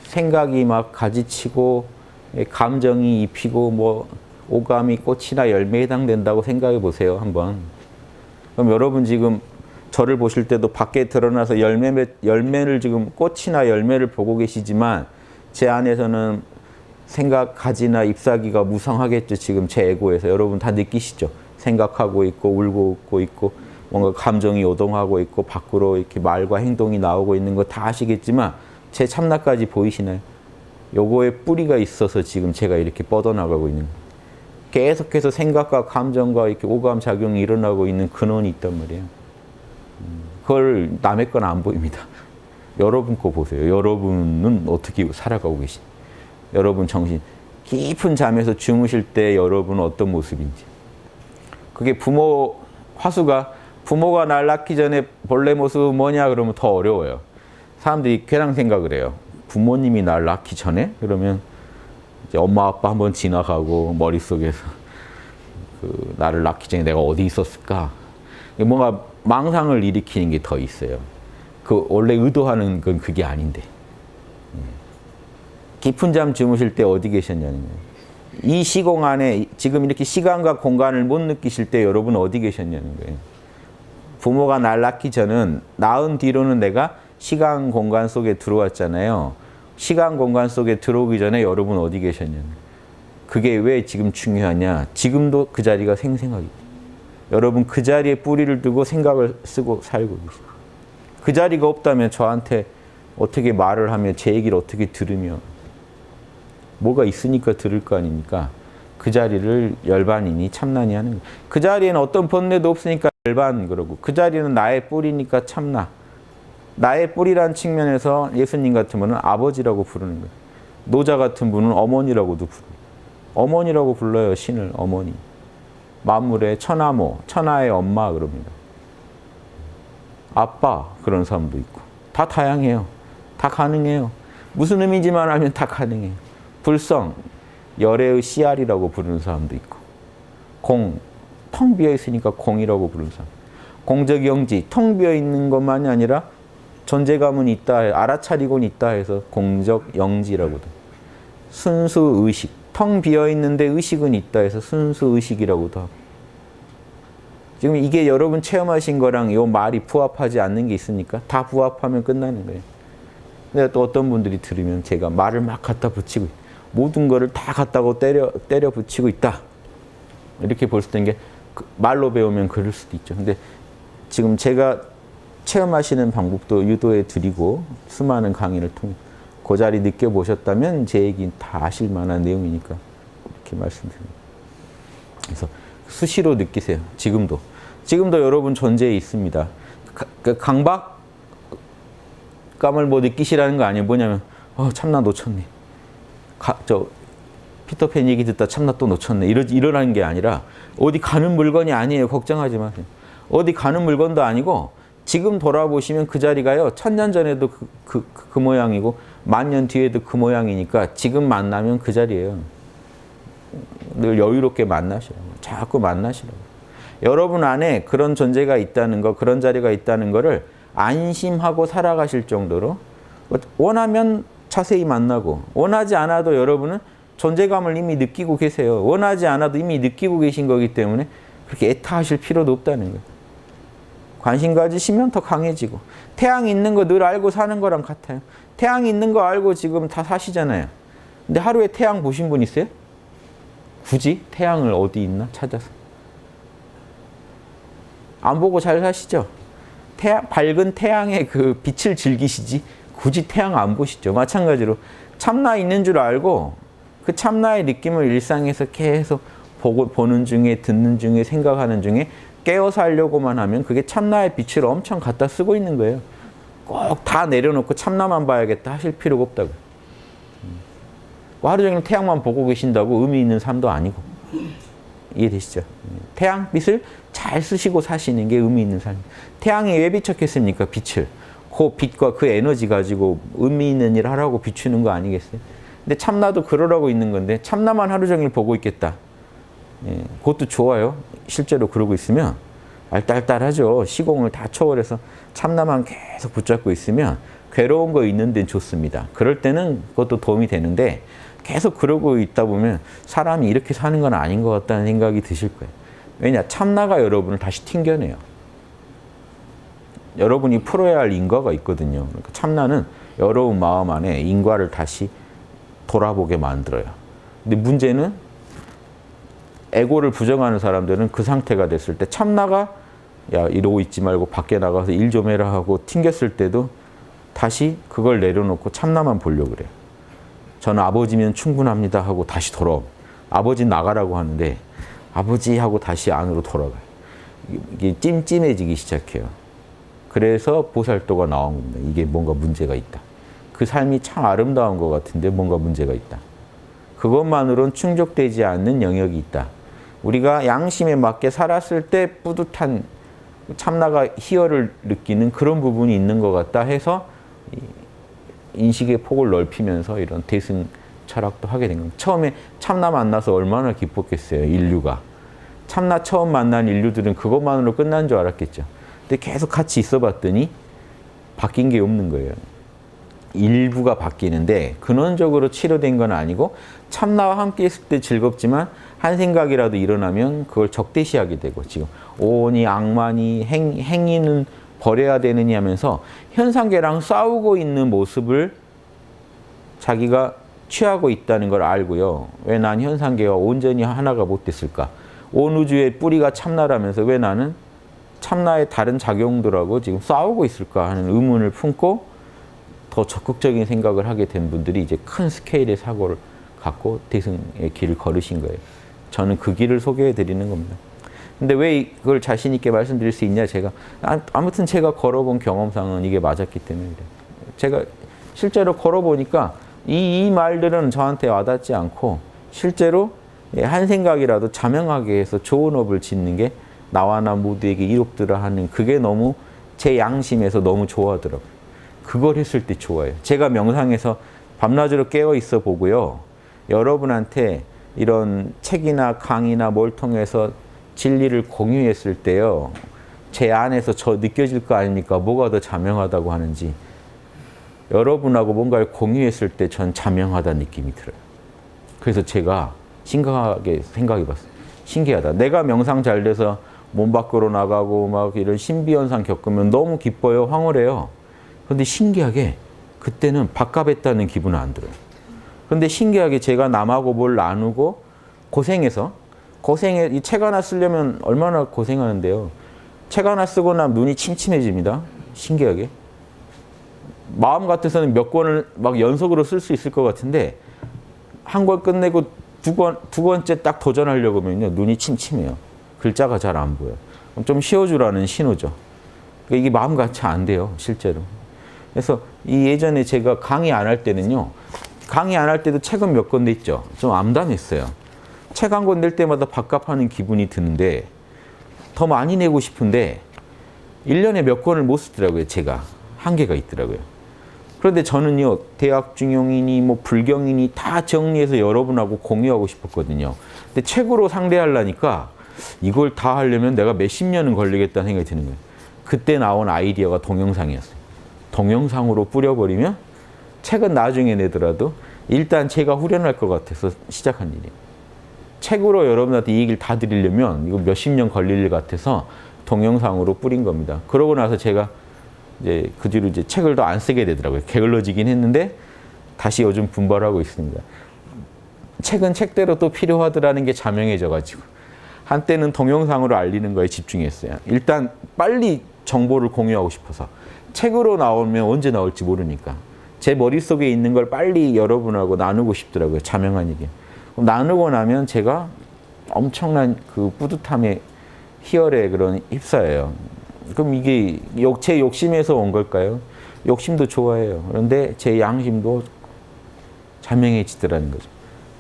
생각이 막 가지치고 감정이 입히고 뭐 오감이 꽃이나 열매에 해당된다고 생각해 보세요. 한번. 그럼 여러분 지금 저를 보실 때도 밖에 드러나서 열매를 지금 꽃이나 열매를 보고 계시지만 제 안에서는 생각, 가지나 잎사귀가 무성하겠죠. 지금 제 에고에서. 여러분 다 느끼시죠? 생각하고 있고 울고 웃고 있고 뭔가 감정이 요동하고 있고 밖으로 이렇게 말과 행동이 나오고 있는 거 다 아시겠지만 제 참나까지 보이시나요? 요거에 뿌리가 있어서 지금 제가 이렇게 뻗어나가고 있는 거예요. 계속해서 생각과 감정과 이렇게 오감 작용이 일어나고 있는 근원이 있단 말이에요. 그걸 남의 건 안 보입니다. 여러분 거 보세요. 여러분은 어떻게 살아가고 계신지. 여러분 정신 깊은 잠에서 주무실 때 여러분은 어떤 모습인지. 그게 부모가 날 낳기 전에 본래 모습은 뭐냐 그러면 더 어려워요. 사람들이 괜한 생각을 해요. 부모님이 날 낳기 전에? 그러면 이제 엄마 아빠 한번 지나가고 머릿속에서 나를 낳기 전에 내가 어디 있었을까? 뭔가 망상을 일으키는 게 더 있어요. 원래 의도하는 건 그게 아닌데. 깊은 잠 주무실 때 어디 계셨냐는 거예요. 이 시공 안에 지금 이렇게 시간과 공간을 못 느끼실 때 여러분 어디 계셨냐는 거예요. 부모가 날 낳기 전은 낳은 뒤로는 내가 시간 공간 속에 들어왔잖아요. 시간 공간 속에 들어오기 전에 여러분 어디 계셨냐는 거예요. 그게 왜 지금 중요하냐. 지금도 그 자리가 생생하기. 여러분 그 자리에 뿌리를 두고 생각을 쓰고 살고 계세요. 그 자리가 없다면 저한테 어떻게 말을 하며 제 얘기를 어떻게 들으며 뭐가 있으니까 들을 거 아닙니까? 그 자리를 열반이니 참나니 하는 거예요. 그 자리에는 어떤 번뇌도 없으니까 열반 그러고 그 자리는 나의 뿌리니까 참나. 나의 뿌리란 측면에서 예수님 같은 분은 아버지라고 부르는 거예요. 노자 같은 분은 어머니라고도 부르고 어머니라고 불러요. 신을 어머니. 만물의 천하모, 천하의 엄마 그럽니다. 아빠 그런 사람도 있고 다 다양해요. 다 가능해요. 무슨 의미인지 말하면 다 가능해요. 불성, 열애의 씨알이라고 부르는 사람도 있고 공, 텅 비어있으니까 공이라고 부르는 사람. 공적 영지, 텅 비어있는 것만이 아니라 존재감은 있다, 알아차리고는 있다 해서 공적 영지라고도. 순수 의식, 텅 비어있는데 의식은 있다 해서 순수 의식이라고도 하고. 지금 이게 여러분 체험하신 거랑 이 말이 부합하지 않는 게 있으니까 다 부합하면 끝나는 거예요. 근데 또 어떤 분들이 들으면 제가 말을 막 갖다 붙이고 모든 거를 다 갖다고 때려 붙이고 있다. 이렇게 볼 수 있는 게 말로 배우면 그럴 수도 있죠. 근데 지금 제가 체험하시는 방법도 유도해 드리고 수많은 강의를 통해 그 자리 느껴보셨다면 제 얘기 다 아실 만한 내용이니까 이렇게 말씀드립니다. 그래서 수시로 느끼세요. 지금도 여러분 존재에 있습니다. 강박감을 뭐 느끼시라는 거 아니에요. 뭐냐면 참나 놓쳤네. 피터팬 얘기 듣다 참나 또 놓쳤네. 이러라는 게 아니라 어디 가는 물건이 아니에요. 걱정하지 마세요. 어디 가는 물건도 아니고 지금 돌아보시면 그 자리가요. 1000년 전에도 그 모양이고 10,000년 뒤에도 그 모양이니까 지금 만나면 그 자리예요. 늘 여유롭게 만나시라고. 자꾸 만나시라고. 여러분 안에 그런 존재가 있다는 거, 그런 자리가 있다는 거를 안심하고 살아가실 정도로 원하면 자세히 만나고 원하지 않아도 여러분은 존재감을 이미 느끼고 계세요. 원하지 않아도 이미 느끼고 계신 거기 때문에 그렇게 애타하실 필요도 없다는 거예요. 관심 가지시면 더 강해지고 태양이 있는 거 늘 알고 사는 거랑 같아요. 태양이 있는 거 알고 지금 다 사시잖아요. 근데 하루에 태양 보신 분 있어요? 굳이 태양을 어디 있나 찾아서. 안 보고 잘 사시죠? 밝은 태양의 그 빛을 즐기시지 굳이 태양 안 보시죠. 마찬가지로 참나 있는 줄 알고 그 참나의 느낌을 일상에서 계속 보는 중에 듣는 중에 생각하는 중에 깨어서 하려고만 하면 그게 참나의 빛을 엄청 갖다 쓰고 있는 거예요. 꼭 다 내려놓고 참나만 봐야겠다 하실 필요가 없다고. 하루 종일 태양만 보고 계신다고 의미 있는 삶도 아니고. 이해되시죠? 태양빛을 잘 쓰시고 사시는 게 의미 있는 삶. 태양이 왜 비척했습니까? 빛을. 그 빛과 그 에너지 가지고 의미 있는 일 하라고 비추는 거 아니겠어요? 근데 참나도 그러라고 있는 건데 참나만 하루 종일 보고 있겠다. 그것도 좋아요. 실제로 그러고 있으면 알딸딸하죠. 시공을 다 초월해서 참나만 계속 붙잡고 있으면 괴로운 거 있는 데는 좋습니다. 그럴 때는 그것도 도움이 되는데 계속 그러고 있다 보면 사람이 이렇게 사는 건 아닌 것 같다는 생각이 드실 거예요. 왜냐? 참나가 여러분을 다시 튕겨내요. 여러분이 풀어야 할 인과가 있거든요. 그러니까 참나는 여러분 마음 안에 인과를 다시 돌아보게 만들어요. 근데 문제는 에고를 부정하는 사람들은 그 상태가 됐을 때 참나가 야 이러고 있지 말고 밖에 나가서 일 좀 해라 하고 튕겼을 때도 다시 그걸 내려놓고 참나만 보려고 그래요. 저는 아버지면 충분합니다 하고 다시 돌아오고 아버지 나가라고 하는데 아버지 하고 다시 안으로 돌아가요. 이게 찜찜해지기 시작해요. 그래서 보살도가 나온 겁니다. 이게 뭔가 문제가 있다. 그 삶이 참 아름다운 것 같은데 뭔가 문제가 있다. 그것만으로는 충족되지 않는 영역이 있다. 우리가 양심에 맞게 살았을 때 뿌듯한 참나가 희열을 느끼는 그런 부분이 있는 것 같다 해서 인식의 폭을 넓히면서 이런 대승 철학도 하게 된 겁니다. 처음에 참나 만나서 얼마나 기뻤겠어요, 인류가. 참나 처음 만난 인류들은 그것만으로 끝난 줄 알았겠죠. 근데 계속 같이 있어 봤더니 바뀐 게 없는 거예요. 일부가 바뀌는데 근원적으로 치료된 건 아니고 참나와 함께 있을 때 즐겁지만 한 생각이라도 일어나면 그걸 적대시하게 되고 지금 오니 악마니 행위는 버려야 되느냐 하면서 현상계랑 싸우고 있는 모습을 자기가 취하고 있다는 걸 알고요. 왜 난 현상계와 온전히 하나가 못 됐을까? 온 우주의 뿌리가 참나라면서 왜 나는 참나의 다른 작용들하고 지금 싸우고 있을까 하는 의문을 품고 더 적극적인 생각을 하게 된 분들이 이제 큰 스케일의 사고를 갖고 대승의 길을 걸으신 거예요. 저는 그 길을 소개해 드리는 겁니다. 근데 왜 그걸 자신 있게 말씀드릴 수 있냐? 아무튼 제가 걸어본 경험상은 이게 맞았기 때문에 그래요. 제가 실제로 걸어보니까 이 말들은 저한테 와닿지 않고 실제로 한 생각이라도 자명하게 해서 좋은 업을 짓는 게 나와 나 모두에게 이롭더라 하는 그게 너무 제 양심에서 너무 좋아하더라고요. 그걸 했을 때 좋아요. 제가 명상에서 밤낮으로 깨어 있어 보고요. 여러분한테 이런 책이나 강의나 뭘 통해서 진리를 공유했을 때요. 제 안에서 저 느껴질 거 아닙니까? 뭐가 더 자명하다고 하는지. 여러분하고 뭔가를 공유했을 때 전 자명하다는 느낌이 들어요. 그래서 제가 심각하게 생각해 봤어요. 신기하다. 내가 명상 잘 돼서 몸 밖으로 나가고 막 이런 신비현상 겪으면 너무 기뻐요. 황홀해요. 그런데 신기하게 그때는 밥값했다는 기분은 안 들어요. 그런데 신기하게 제가 남하고 뭘 나누고 이 책 하나 쓰려면 얼마나 고생하는데요. 책 하나 쓰고 나면 눈이 침침해집니다. 신기하게. 마음 같아서는 몇 권을 막 연속으로 쓸 수 있을 것 같은데 한 권 끝내고 두 번째 딱 도전하려고 하면요. 눈이 침침해요. 글자가 잘 안 보여요. 그럼 좀 쉬어주라는 신호죠. 그러니까 이게 마음 같이 안 돼요, 실제로. 그래서 이 예전에 제가 강의 안 할 때는요. 강의 안 할 때도 책은 몇 권 냈죠. 좀 암담했어요. 책 한 권 낼 때마다 밥값하는 기분이 드는데 더 많이 내고 싶은데 1년에 몇 권을 못 쓰더라고요. 제가. 한계가 있더라고요. 그런데 저는요. 대학 중용이니 뭐 불경이니 다 정리해서 여러분하고 공유하고 싶었거든요. 근데 책으로 상대하려니까 이걸 다 하려면 내가 몇십 년은 걸리겠다는 생각이 드는 거예요. 그때 나온 아이디어가 동영상이었어요. 동영상으로 뿌려버리면 책은 나중에 내더라도 일단 제가 후련할 것 같아서 시작한 일이에요. 책으로 여러분한테 이 얘기를 다 드리려면 이거 몇십 년 걸릴 일 같아서 동영상으로 뿌린 겁니다. 그러고 나서 제가 이제 그 뒤로 이제 책을 더 안 쓰게 되더라고요. 게을러지긴 했는데 다시 요즘 분발하고 있습니다. 책은 책대로 또 필요하더라는 게 자명해져가지고 한때는 동영상으로 알리는 거에 집중했어요. 일단 빨리 정보를 공유하고 싶어서 책으로 나오면 언제 나올지 모르니까 제 머릿속에 있는 걸 빨리 여러분하고 나누고 싶더라고요. 자명한 얘기. 그럼 나누고 나면 제가 엄청난 그 뿌듯함에 희열에 그런 휩싸여요. 그럼 이게 제 욕심에서 온 걸까요? 욕심도 좋아해요. 그런데 제 양심도 자명해지더라는 거죠.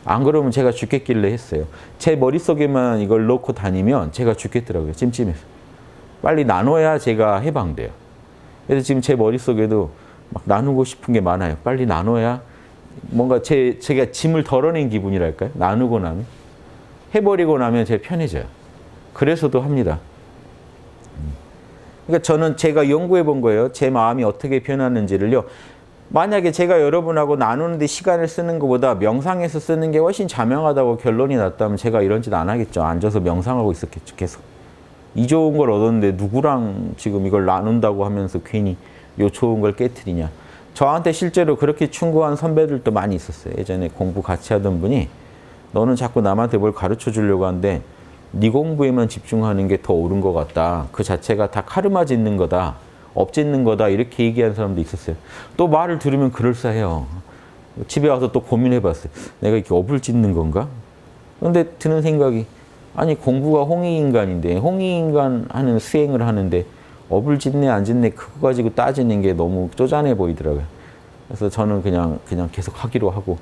안 그러면 제가 죽겠길래 했어요. 제 머릿속에만 이걸 넣고 다니면 제가 죽겠더라고요. 찜찜해서. 빨리 나눠야 제가 해방돼요. 그래서 지금 제 머릿속에도 막 나누고 싶은 게 많아요. 빨리 나눠야 뭔가 제가 짐을 덜어낸 기분이랄까요? 나누고 나면. 해버리고 나면 제가 편해져요. 그래서도 합니다. 그러니까 저는 제가 연구해 본 거예요. 제 마음이 어떻게 변하는지를요. 만약에 제가 여러분하고 나누는데 시간을 쓰는 것보다 명상해서 쓰는 게 훨씬 자명하다고 결론이 났다면 제가 이런 짓 안 하겠죠. 앉아서 명상하고 있었겠죠. 계속. 이 좋은 걸 얻었는데 누구랑 지금 이걸 나눈다고 하면서 괜히 요 좋은 걸 깨트리냐. 저한테 실제로 그렇게 충고한 선배들도 많이 있었어요. 예전에 공부 같이 하던 분이 너는 자꾸 남한테 뭘 가르쳐 주려고 하는데 네 공부에만 집중하는 게 더 옳은 것 같다. 그 자체가 다 카르마 짓는 거다. 업짓는 거다. 이렇게 얘기하는 사람도 있었어요. 또 말을 들으면 그럴싸해요. 집에 와서 또 고민해 봤어요. 내가 이렇게 업을 짓는 건가? 그런데 드는 생각이 아니 공부가 홍익인간인데 홍익인간 하는 수행을 하는데 업을 짓네 안 짓네 그거 가지고 따지는 게 너무 쪼잔해 보이더라고요. 그래서 저는 그냥 계속 하기로 하고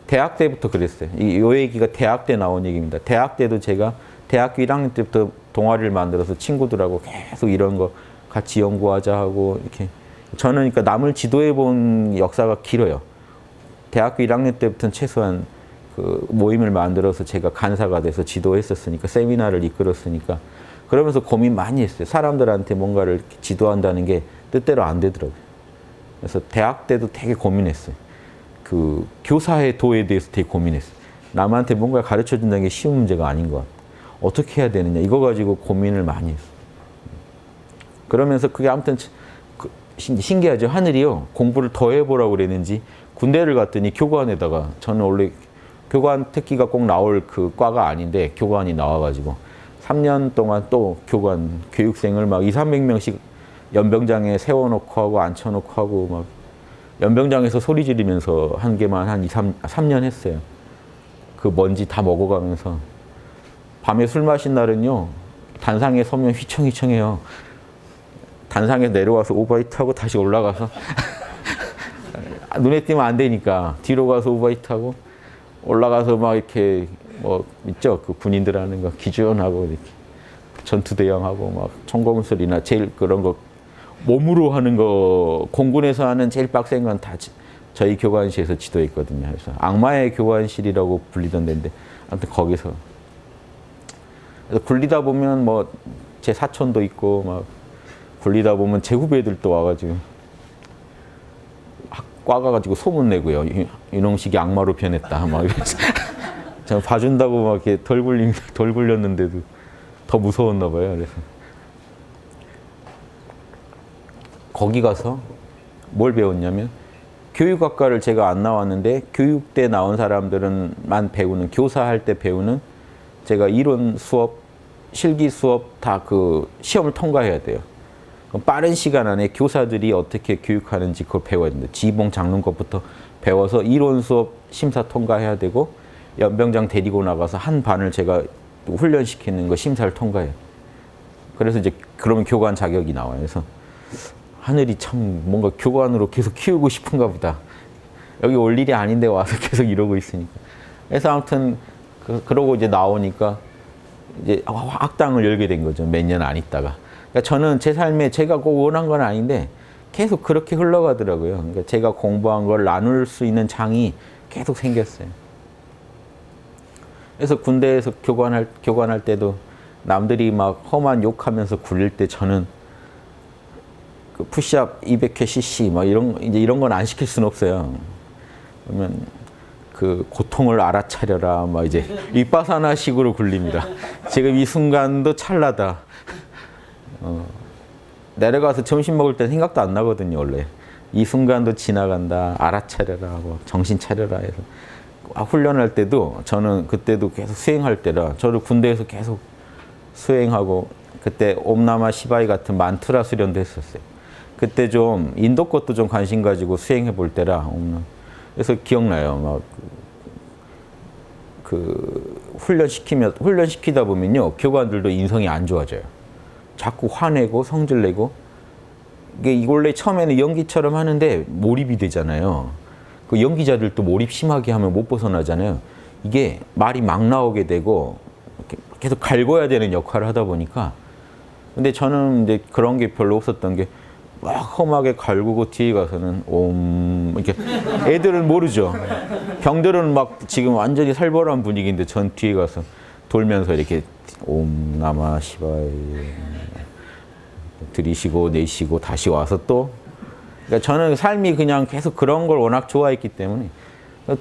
대학 때부터 그랬어요. 이 얘기가 대학 때 나온 얘기입니다. 대학 때도 제가 대학교 1학년 때부터 동아리를 만들어서 친구들하고 계속 이런 거 같이 연구하자 하고 이렇게 저는 그러니까 남을 지도해 본 역사가 길어요. 대학교 1학년 때부터는 최소한 그 모임을 만들어서 제가 간사가 돼서 지도했었으니까 세미나를 이끌었으니까 그러면서 고민 많이 했어요. 사람들한테 뭔가를 지도한다는 게 뜻대로 안 되더라고요. 그래서 대학 때도 되게 고민했어요. 그 교사의 도에 대해서 되게 고민했어요. 남한테 뭔가 가르쳐 준다는 게 쉬운 문제가 아닌 것 같아요. 어떻게 해야 되느냐 이거 가지고 고민을 많이 했어요. 그러면서 그게 아무튼 신기하죠. 하늘이요. 공부를 더 해보라고 그랬는지 군대를 갔더니 교관에다가 저는 원래 교관 특기가 꼭 나올 그 과가 아닌데 교관이 나와가지고 3년 동안 또 교관 교육생을 막 200~300명씩 연병장에 세워놓고 하고 앉혀놓고 하고 막 연병장에서 소리 지르면서 한 게만 한 3년 했어요. 그 먼지 다 먹어가면서 밤에 술 마신 날은요 단상에 서면 휘청휘청해요. 단상에 내려와서 오버히트하고 다시 올라가서 눈에 띄면 안 되니까 뒤로 가서 오버히트하고 올라가서 막 이렇게 뭐 있죠 그 군인들 하는 거 기주연하고 이렇게 전투대형하고 막 총검술이나 제일 그런 거 몸으로 하는 거 공군에서 하는 제일 빡센 건 다 저희 교관실에서 지도했거든요. 그래서 악마의 교관실이라고 불리던 데인데 아무튼 거기서 그래서 굴리다 보면 뭐 제 사촌도 있고 막 굴리다 보면 제 후배들도 와가지고 과 가가지고 소문 내고요. 윤홍식이 악마로 변했다 막 이래서 제가 봐준다고 막 이렇게 덜 굴렸는데도 더 무서웠나 봐요. 그래서 거기 가서 뭘 배웠냐면 교육학과를 제가 안 나왔는데 교육대 나온 사람들은만 배우는 교사할 때 배우는 제가 이론 수업, 실기 수업 다 그 시험을 통과해야 돼요. 그럼 빠른 시간 안에 교사들이 어떻게 교육하는지 그걸 배워야 됩니다. 지봉 장르 것부터 배워서 이론 수업 심사 통과해야 되고 연병장 데리고 나가서 한 반을 제가 훈련시키는 거 심사를 통과해요. 그래서 이제 그러면 교관 자격이 나와요. 그래서 하늘이 참 뭔가 교관으로 계속 키우고 싶은가 보다. 여기 올 일이 아닌데 와서 계속 이러고 있으니까. 그래서 아무튼 그러고 이제 나오니까 이제 학당을 열게 된 거죠. 몇 년 안 있다가. 그러니까 저는 제 삶에 제가 꼭 원한 건 아닌데 계속 그렇게 흘러가더라고요. 그러니까 제가 공부한 걸 나눌 수 있는 장이 계속 생겼어요. 그래서 군대에서 교관할 때도 남들이 막 험한 욕하면서 굴릴 때 저는 그 푸시업 200회 cc 막 이런 건 안 시킬 수는 없어요. 그러면 그 고통을 알아차려라 막 이제 윗바사나식으로 굴립니다. 지금 이 순간도 찰나다. 내려가서 점심 먹을 때 생각도 안 나거든요, 원래. 이 순간도 지나간다, 알아차려라, 뭐 정신 차려라 해서. 훈련할 때도 저는 그때도 계속 수행할 때라 저를 군대에서 계속 수행하고 그때 옴나마 시바이 같은 만트라 수련도 했었어요. 그때 좀 인도 것도 좀 관심 가지고 수행해 볼 때라 그래서 기억나요. 막 훈련시키다 보면요 교관들도 인성이 안 좋아져요. 자꾸 화내고 성질내고 이게 원래 처음에는 연기처럼 하는데 몰입이 되잖아요. 그 연기자들도 몰입 심하게 하면 못 벗어나잖아요. 이게 말이 막 나오게 되고 계속 갈궈야 되는 역할을 하다 보니까 근데 저는 이제 그런 게 별로 없었던 게 막 험하게 갈구고 뒤에 가서는 이렇게 애들은 모르죠. 병들은 막 지금 완전히 살벌한 분위기인데 전 뒤에 가서 돌면서 이렇게 옴나마 시바이 들이쉬고 내쉬고 다시 와서 또 그러니까 저는 삶이 그냥 계속 그런 걸 워낙 좋아했기 때문에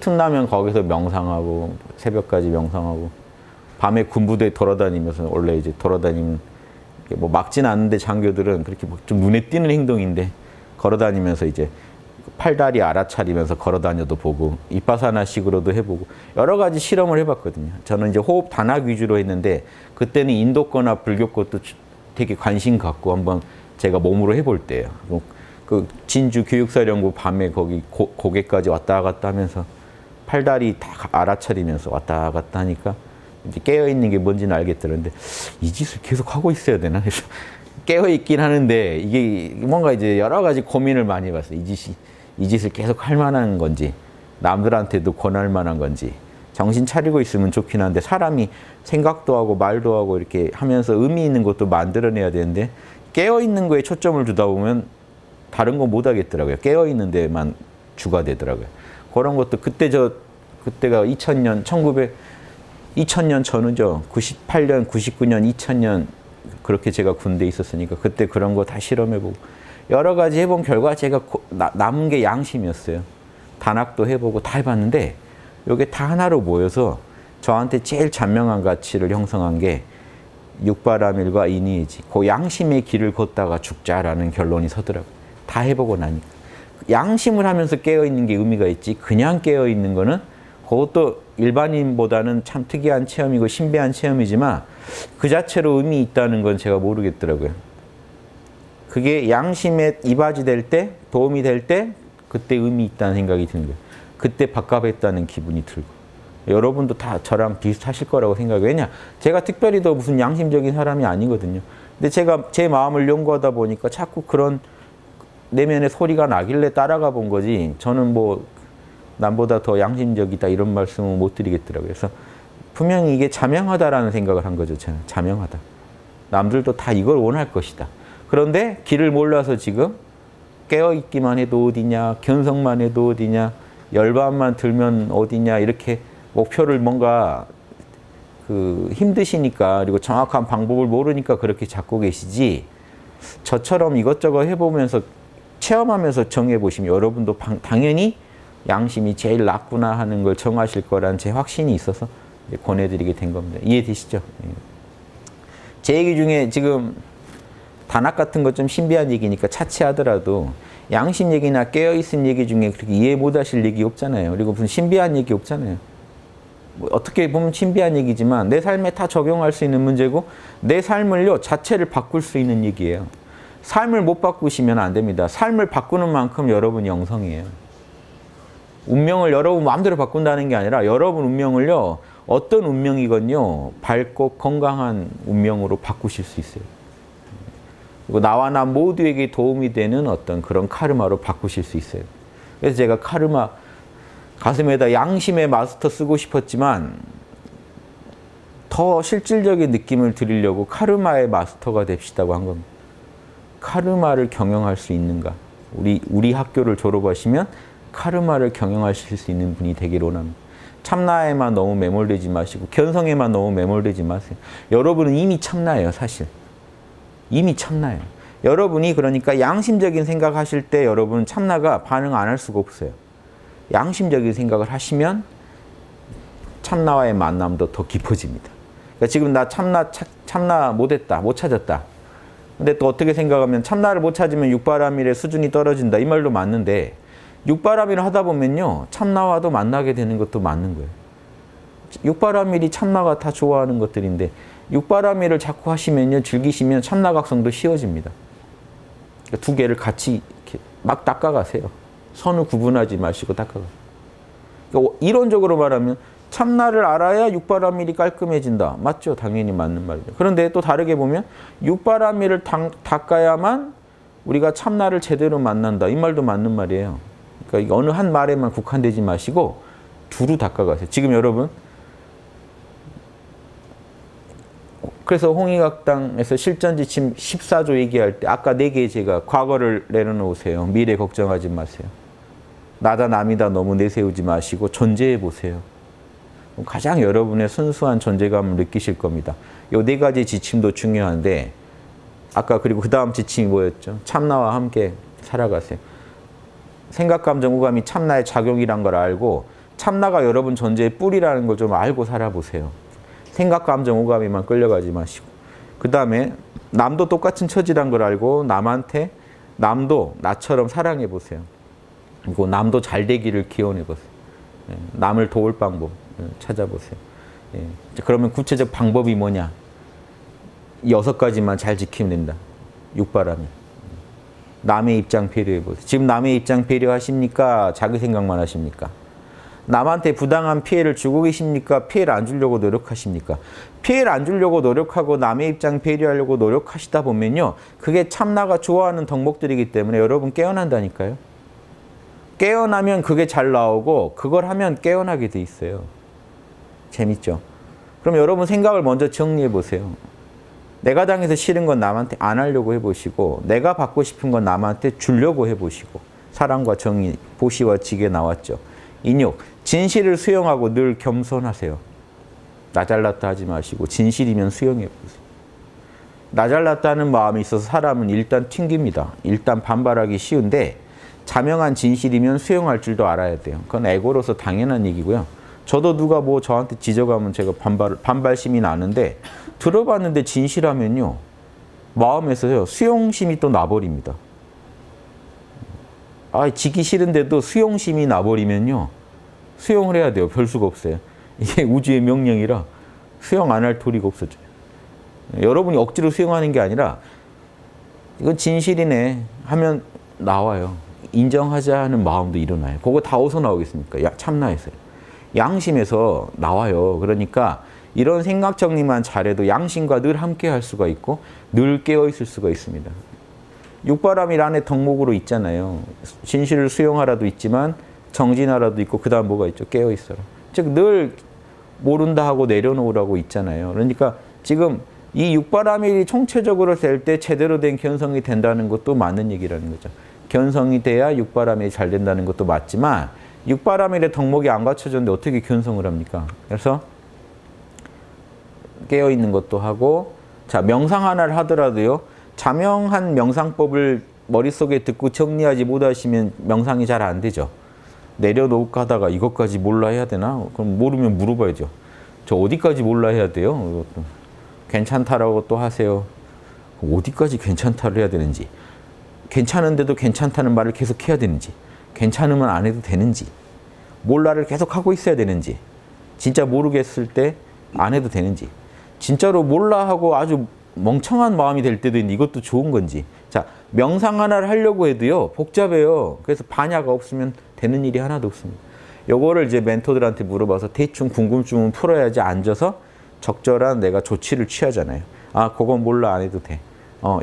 틈나면 거기서 명상하고 새벽까지 명상하고 밤에 군부대 돌아다니면서 원래 이제 돌아다니면 뭐 막진 않는데 장교들은 그렇게 좀 눈에 띄는 행동인데 걸어다니면서 이제 팔다리 알아차리면서 걸어다녀도 보고 윗바사나식으로도 해보고 여러 가지 실험을 해봤거든요. 저는 이제 호흡 단학 위주로 했는데 그때는 인도 거나 불교 것도 되게 관심 갖고 한번 제가 몸으로 해볼 때예요. 그 진주 교육사령부 밤에 거기 고개까지 왔다 갔다 하면서 팔다리 다 알아차리면서 왔다 갔다 하니까 이제 깨어있는 게 뭔지는 알겠더라는데 이 짓을 계속 하고 있어야 되나? 그래서 깨어있긴 하는데 이게 뭔가 이제 여러 가지 고민을 많이 해봤어요. 이 짓을 계속 할 만한 건지 남들한테도 권할 만한 건지 정신 차리고 있으면 좋긴 한데 사람이 생각도 하고 말도 하고 이렇게 하면서 의미 있는 것도 만들어내야 되는데 깨어있는 거에 초점을 두다 보면 다른 거 못 하겠더라고요. 깨어있는 데만 주가 되더라고요. 그런 것도 그때가 2000년 전후죠. 98년, 99년, 2000년 그렇게 제가 군대에 있었으니까 그때 그런 거 다 실험해보고 여러 가지 해본 결과 제가 남은 게 양심이었어요. 단학도 해보고 다 해봤는데 이게 다 하나로 모여서 저한테 제일 잔명한 가치를 형성한 게 육바라밀과 인의의지. 그 양심의 길을 걷다가 죽자라는 결론이 서더라고요. 다 해보고 나니까. 양심을 하면서 깨어있는 게 의미가 있지 그냥 깨어있는 거는 그것도 일반인보다는 참 특이한 체험이고 신비한 체험이지만 그 자체로 의미 있다는 건 제가 모르겠더라고요. 그게 양심에 이바지될 때, 도움이 될 때 그때 의미 있다는 생각이 드는 거예요. 그때 밥값했다는 기분이 들고. 여러분도 다 저랑 비슷하실 거라고 생각해요. 왜냐? 제가 특별히 더 무슨 양심적인 사람이 아니거든요. 근데 제가 제 마음을 연구하다 보니까 자꾸 그런 내면의 소리가 나길래 따라가 본 거지 저는 뭐 남보다 더 양심적이다 이런 말씀은 못 드리겠더라고요. 그래서 분명히 이게 자명하다라는 생각을 한 거죠. 저는 자명하다. 남들도 다 이걸 원할 것이다. 그런데 길을 몰라서 지금 깨어있기만 해도 어디냐, 견성만 해도 어디냐, 열반만 들면 어디냐 이렇게 목표를 뭔가 힘드시니까 그리고 정확한 방법을 모르니까 그렇게 잡고 계시지 저처럼 이것저것 해보면서 체험하면서 정해보시면 여러분도 당연히 양심이 제일 낫구나 하는 걸 정하실 거라는 제 확신이 있어서 권해드리게 된 겁니다. 이해되시죠? 제 얘기 중에 지금 단학 같은 거 좀 신비한 얘기니까 차치하더라도 양심 얘기나 깨어있은 얘기 중에 그렇게 이해 못하실 얘기 없잖아요. 그리고 무슨 신비한 얘기 없잖아요. 뭐 어떻게 보면 신비한 얘기지만 내 삶에 다 적용할 수 있는 문제고 내 삶을요 자체를 바꿀 수 있는 얘기예요. 삶을 못 바꾸시면 안 됩니다. 삶을 바꾸는 만큼 여러분이 영성이에요. 운명을 여러분 마음대로 바꾼다는 게 아니라 여러분 운명을요 어떤 운명이건요, 밝고 건강한 운명으로 바꾸실 수 있어요. 그리고 나와 나 모두에게 도움이 되는 어떤 그런 카르마로 바꾸실 수 있어요. 그래서 제가 카르마 가슴에다 양심의 마스터 쓰고 싶었지만 더 실질적인 느낌을 드리려고 카르마의 마스터가 됩시다고 한 겁니다. 카르마를 경영할 수 있는가? 우리 학교를 졸업하시면 카르마를 경영하실 수 있는 분이 되기를 원합니다. 참나에만 너무 매몰되지 마시고 견성에만 너무 매몰되지 마세요. 여러분은 이미 참나예요, 사실. 이미 참나예요. 여러분이 그러니까 양심적인 생각하실 때 여러분 참나가 반응 안 할 수가 없어요. 양심적인 생각을 하시면 참나와의 만남도 더 깊어집니다. 그러니까 지금 나 참나 못했다, 못 찾았다. 근데 또 어떻게 생각하면 참나를 못 찾으면 육바라밀의 수준이 떨어진다. 이 말도 맞는데 육바라밀을 하다 보면요, 참나와도 만나게 되는 것도 맞는 거예요. 육바라밀이 참나가 다 좋아하는 것들인데 육바라밀을 자꾸 하시면요, 즐기시면 참나각성도 쉬워집니다. 그러니까 두 개를 같이 이렇게 막 닦아가세요. 선을 구분하지 마시고 닦아가세요. 그러니까 이론적으로 말하면 참나를 알아야 육바라밀이 깔끔해진다. 맞죠? 당연히 맞는 말이죠. 그런데 또 다르게 보면 육바라밀을 닦아야만 우리가 참나를 제대로 만난다. 이 말도 맞는 말이에요. 그러니까 어느 한 말에만 국한되지 마시고 두루 닦아가세요. 지금 여러분, 그래서 홍익학당에서 실전지침 14조 얘기할 때 아까 4개 제가 과거를 내려놓으세요. 미래 걱정하지 마세요. 나다 남이다 너무 내세우지 마시고 존재해 보세요. 가장 여러분의 순수한 존재감을 느끼실 겁니다. 이 4가지 지침도 중요한데 아까 그리고 그 다음 지침이 뭐였죠? 참나와 함께 살아가세요. 생각, 감정, 오감이 참나의 작용이란 걸 알고 참나가 여러분 존재의 뿌리라는 걸 좀 알고 살아보세요. 생각, 감정, 오감에만 끌려가지 마시고. 그 다음에 남도 똑같은 처지란 걸 알고 남도 나처럼 사랑해 보세요. 그리고 남도 잘 되기를 기원해 보세요. 남을 도울 방법 찾아보세요. 그러면 구체적 방법이 뭐냐? 6가지만 잘 지키면 된다. 육바라밀. 남의 입장 배려해 보세요. 지금 남의 입장 배려하십니까? 자기 생각만 하십니까? 남한테 부당한 피해를 주고 계십니까? 피해를 안 주려고 노력하십니까? 피해를 안 주려고 노력하고 남의 입장 배려하려고 노력하시다 보면요, 그게 참나가 좋아하는 덕목들이기 때문에 여러분 깨어난다니까요. 깨어나면 그게 잘 나오고 그걸 하면 깨어나게 돼 있어요. 재밌죠? 그럼 여러분 생각을 먼저 정리해 보세요. 내가 당해서 싫은 건 남한테 안 하려고 해보시고 내가 받고 싶은 건 남한테 주려고 해보시고 사랑과 정의, 보시와 지게 나왔죠. 인욕, 진실을 수용하고 늘 겸손하세요. 나 잘났다 하지 마시고 진실이면 수용해 보세요. 나 잘났다는 마음이 있어서 사람은 일단 튕깁니다. 일단 반발하기 쉬운데 자명한 진실이면 수용할 줄도 알아야 돼요. 그건 에고로서 당연한 얘기고요. 저도 누가 뭐 저한테 지적하면 제가 반발심이 나는데 들어봤는데 진실하면요, 마음에서요 수용심이 또 나버립니다. 지기 싫은데도 수용심이 나버리면요 수용을 해야 돼요. 별 수가 없어요. 이게 우주의 명령이라 수용 안 할 도리가 없어져요. 여러분이 억지로 수용하는 게 아니라 이건 진실이네 하면 나와요. 인정하자 하는 마음도 일어나요. 그거 다 어디서 나오겠습니까? 참나에서요. 양심에서 나와요. 그러니까 이런 생각 정리만 잘해도 양심과 늘 함께 할 수가 있고 늘 깨어 있을 수가 있습니다. 육바라밀 안에 덕목으로 있잖아요. 진실을 수용하라도 있지만 정진하라도 있고 그 다음 뭐가 있죠? 깨어 있어라. 즉 늘 모른다 하고 내려놓으라고 있잖아요. 그러니까 지금 이 육바라밀이 총체적으로 될 때 제대로 된 견성이 된다는 것도 맞는 얘기라는 거죠. 견성이 돼야 육바라밀이 잘 된다는 것도 맞지만 육바라밀의 덕목이 안 갖춰졌는데 어떻게 견성을 합니까? 그래서 깨어있는 것도 하고, 자, 명상 하나를 하더라도요, 자명한 명상법을 머릿속에 듣고 정리하지 못하시면 명상이 잘 안 되죠. 내려놓을까 하다가 이것까지 몰라 해야 되나? 그럼 모르면 물어봐야죠. 저 어디까지 몰라 해야 돼요? 이것도. 괜찮다라고 또 하세요. 어디까지 괜찮다를 해야 되는지, 괜찮은데도 괜찮다는 말을 계속 해야 되는지, 괜찮으면 안 해도 되는지, 몰라를 계속 하고 있어야 되는지, 진짜 모르겠을 때 안 해도 되는지, 진짜로 몰라 하고 아주 멍청한 마음이 될 때도 있는데 이것도 좋은 건지. 자, 명상 하나를 하려고 해도요 복잡해요. 그래서 반야가 없으면 되는 일이 하나도 없습니다. 요거를 이제 멘토들한테 물어봐서 대충 궁금증은 풀어야지 앉아서 적절한 내가 조치를 취하잖아요. 아, 그건 몰라 안 해도 돼.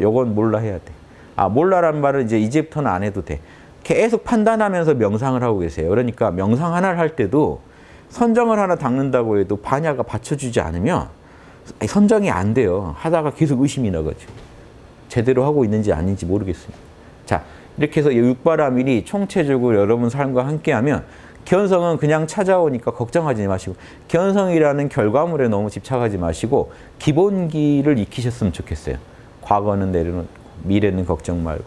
요건 몰라 해야 돼. 아, 몰라란 말은 이제부터는 안 해도 돼. 계속 판단하면서 명상을 하고 계세요. 그러니까 명상 하나를 할 때도 선정을 하나 닦는다고 해도 반야가 받쳐주지 않으면 선정이 안 돼요. 하다가 계속 의심이 나가지고. 제대로 하고 있는지 아닌지 모르겠습니다. 자, 이렇게 해서 육바라밀이 총체적으로 여러분 삶과 함께하면 견성은 그냥 찾아오니까 걱정하지 마시고 견성이라는 결과물에 너무 집착하지 마시고 기본기를 익히셨으면 좋겠어요. 과거는 내려놓고 미래는 걱정 말고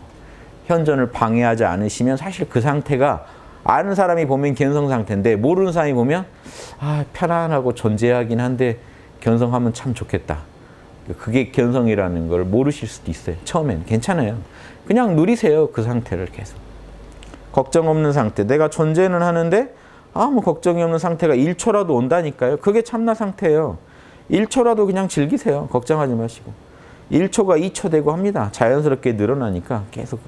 현존을 방해하지 않으시면 사실 그 상태가 아는 사람이 보면 견성 상태인데 모르는 사람이 보면 아, 편안하고 존재하긴 한데 견성하면 참 좋겠다. 그게 견성이라는 걸 모르실 수도 있어요. 처음엔 괜찮아요. 그냥 누리세요. 그 상태를 계속. 걱정 없는 상태. 내가 존재는 하는데 아무 걱정이 없는 상태가 1초라도 온다니까요. 그게 참나 상태예요. 1초라도 그냥 즐기세요. 걱정하지 마시고. 1초가 2초 되고 합니다. 자연스럽게 늘어나니까 계속.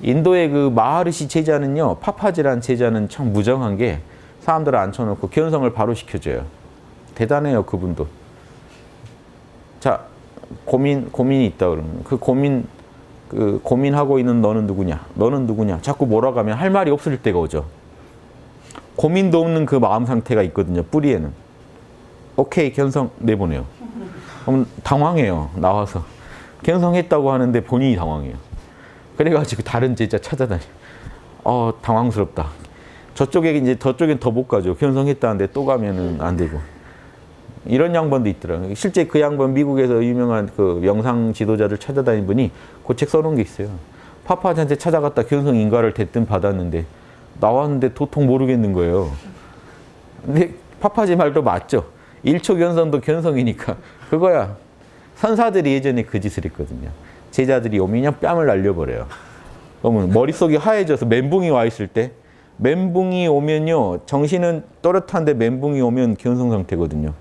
인도의 그 마하르시 제자는요. 파파지라는 제자는 참 무정한 게 사람들을 앉혀놓고 견성을 바로 시켜줘요. 대단해요. 그분도. 자, 고민이 있다 그러면 그 고민하고 있는 너는 누구냐? 너는 누구냐? 자꾸 몰아가면 할 말이 없을 때가 오죠. 고민도 없는 그 마음 상태가 있거든요. 뿌리에는. 오케이, 견성 내보내요. 그럼 당황해요. 나와서. 견성했다고 하는데 본인이 당황해요. 그래가지고 다른 제자 찾아다녀. 당황스럽다. 저쪽엔 더 못 가죠. 견성했다는데 또 가면은 안 되고. 이런 양반도 있더라고요. 실제 그 양반 미국에서 유명한 그 명상 지도자들 찾아다닌 분이 그 책 써놓은 게 있어요. 파파한테 찾아갔다 견성 인가를 대뜸 받았는데 나왔는데 도통 모르겠는 거예요. 근데 파파지 말도 맞죠. 1초 견성도 견성이니까 그거야. 선사들이 예전에 그 짓을 했거든요. 제자들이 오면 그냥 뺨을 날려버려요. 그러면 머릿속이 하얘져서 멘붕이 와 있을 때 멘붕이 오면요. 정신은 또렷한데 멘붕이 오면 견성 상태거든요.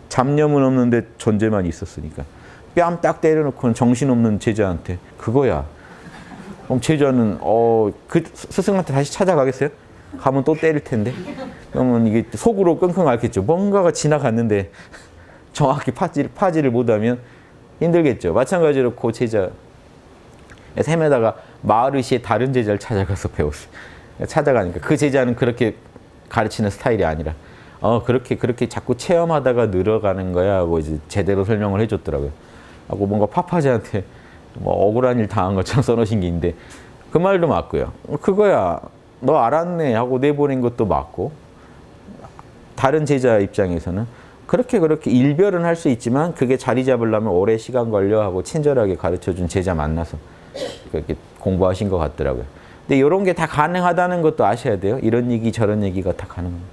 잡념은 없는데 존재만 있었으니까. 뺨 딱 때려놓고는 정신없는 제자한테 그거야. 그럼 제자는 그 스승한테 다시 찾아가겠어요? 가면 또 때릴 텐데. 그러면 이게 속으로 끙끙 앓겠죠. 뭔가가 지나갔는데 정확히 파지를 못하면 힘들겠죠. 마찬가지로 그 제자 셈에다가 마하르시의 다른 제자를 찾아가서 배웠어요. 찾아가니까 그 제자는 그렇게 가르치는 스타일이 아니라 그렇게 자꾸 체험하다가 늘어가는 거야 하고 이제 제대로 설명을 해줬더라고요. 하고 뭔가 파파지한테 뭐 억울한 일 당한 것처럼 써놓으신 게 있는데 그 말도 맞고요. 그거야 너 알았네 하고 내보낸 것도 맞고 다른 제자 입장에서는 그렇게 일별은 할 수 있지만 그게 자리 잡으려면 오래 시간 걸려 하고 친절하게 가르쳐준 제자 만나서 그렇게 공부하신 것 같더라고요. 근데 이런 게 다 가능하다는 것도 아셔야 돼요. 이런 얘기 저런 얘기가 다 가능합니다.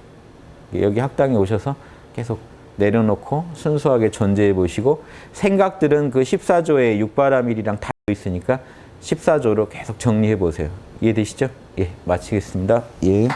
여기 학당에 오셔서 계속 내려놓고 순수하게 존재해 보시고 생각들은 그 14조의 육바라밀이랑 다 있으니까 14조로 계속 정리해 보세요. 이해되시죠? 예, 마치겠습니다. 예.